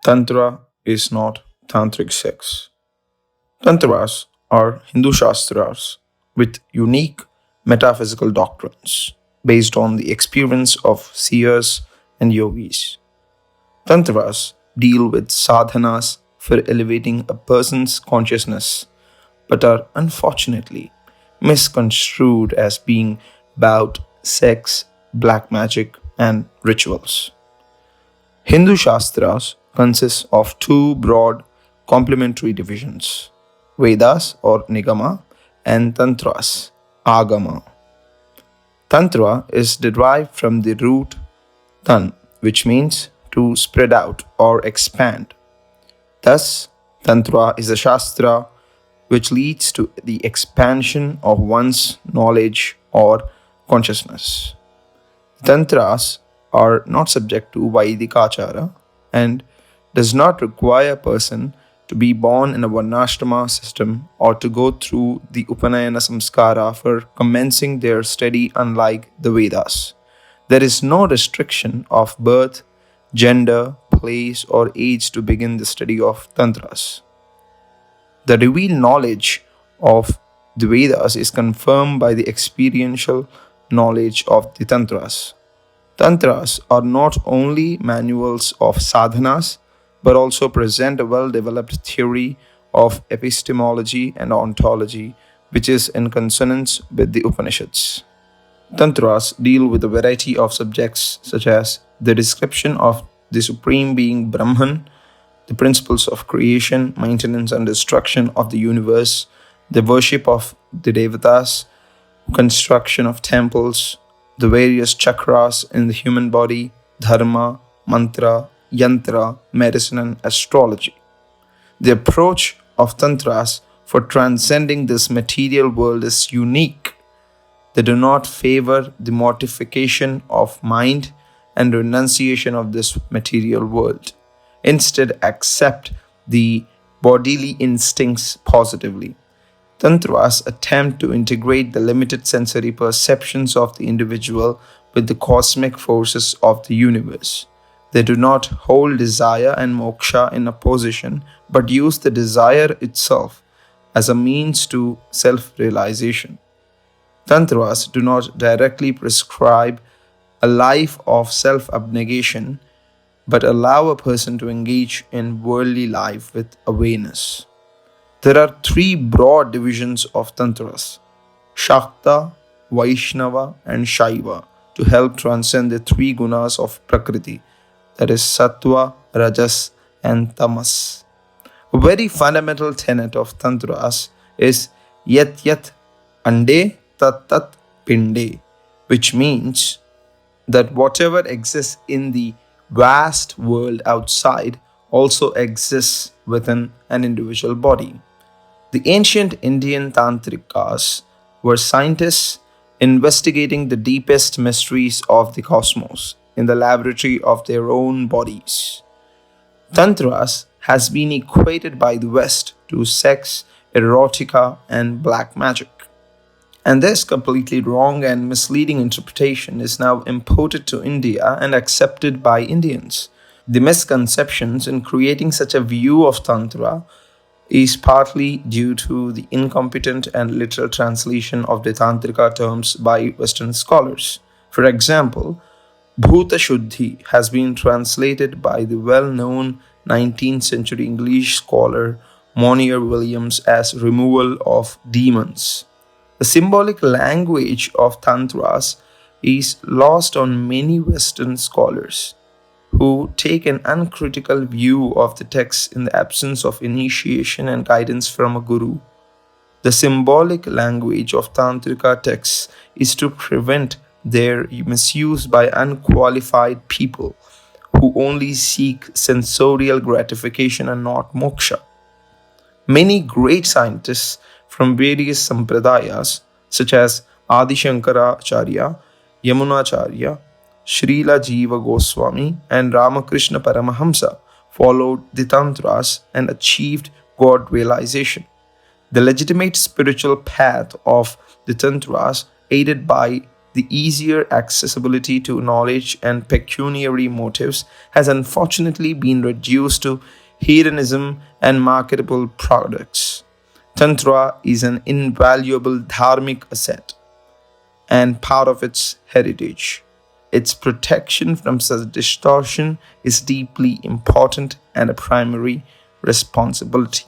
Tantra is not Tantric sex. Tantras are Hindu Shastras with unique metaphysical doctrines based on the experience of seers and yogis. Tantras deal with sadhanas for elevating a person's consciousness but are unfortunately misconstrued as being about sex, black magic, and rituals. Hindu Shastras consist of two broad complementary divisions: Vedas or Nigama and Tantras, Agama. Tantra is derived from the root tan, which means to spread out or expand. Thus, Tantra is a Shastra which leads to the expansion of one's knowledge or consciousness. Tantras are not subject to Vaidikachara and does not require a person to be born in a Varnashrama system or to go through the Upanayana Samskara for commencing their study, unlike the Vedas. There is no restriction of birth, gender, place, or age to begin the study of Tantras. The revealed knowledge of the Vedas is confirmed by the experiential knowledge of the Tantras. Tantras are not only manuals of sadhanas but also present a well developed theory of epistemology and ontology which is in consonance with the Upanishads. Tantras deal with a variety of subjects such as the description of the Supreme Being Brahman, the principles of creation, maintenance, and destruction of the universe, the worship of the Devatas, construction of temples, the various chakras in the human body, dharma, mantra, yantra, medicine, and astrology. The approach of Tantras for transcending this material world is unique. They do not favor the mortification of mind and renunciation of this material world. Instead, accept the bodily instincts positively. Tantras attempt to integrate the limited sensory perceptions of the individual with the cosmic forces of the universe. They do not hold desire and moksha in opposition, but use the desire itself as a means to self-realization. Tantras do not directly prescribe a life of self-abnegation, but allow a person to engage in worldly life with awareness. There are three broad divisions of Tantras: Shakta, Vaishnava, and Shaiva, to help transcend the three gunas of Prakriti, that is Sattva, Rajas, and Tamas. A very fundamental tenet of Tantras is Yat Yat Ande Tat Tat Pinde, which means that whatever exists in the vast world outside also exists within an individual body. The ancient Indian Tantrikas were scientists investigating the deepest mysteries of the cosmos in the laboratory of their own bodies. Tantras has been equated by the West to sex, erotica, and black magic. And this completely wrong and misleading interpretation is now imported to India and accepted by Indians. The misconceptions in creating such a view of Tantra is partly due to the incompetent and literal translation of the Tantrika terms by Western scholars. For example, Bhuta Shuddhi has been translated by the well-known 19th century English scholar Monier Williams as removal of demons. The symbolic language of Tantras is lost on many Western scholars who take an uncritical view of the text in the absence of initiation and guidance from a guru. The symbolic language of Tantrika texts is to prevent their misuse by unqualified people who only seek sensorial gratification and not moksha. Many great scientists from various sampradayas such as Adi Shankaracharya, Yamunacharya, Srila Jiva Goswami, and Ramakrishna Paramahamsa followed the Tantras and achieved God realization. The legitimate spiritual path of the Tantras, aided by the easier accessibility to knowledge and pecuniary motives has unfortunately been reduced to hedonism and marketable products. Tantra is an invaluable dharmic asset and part of its heritage. Its protection from such distortion is deeply important and a primary responsibility.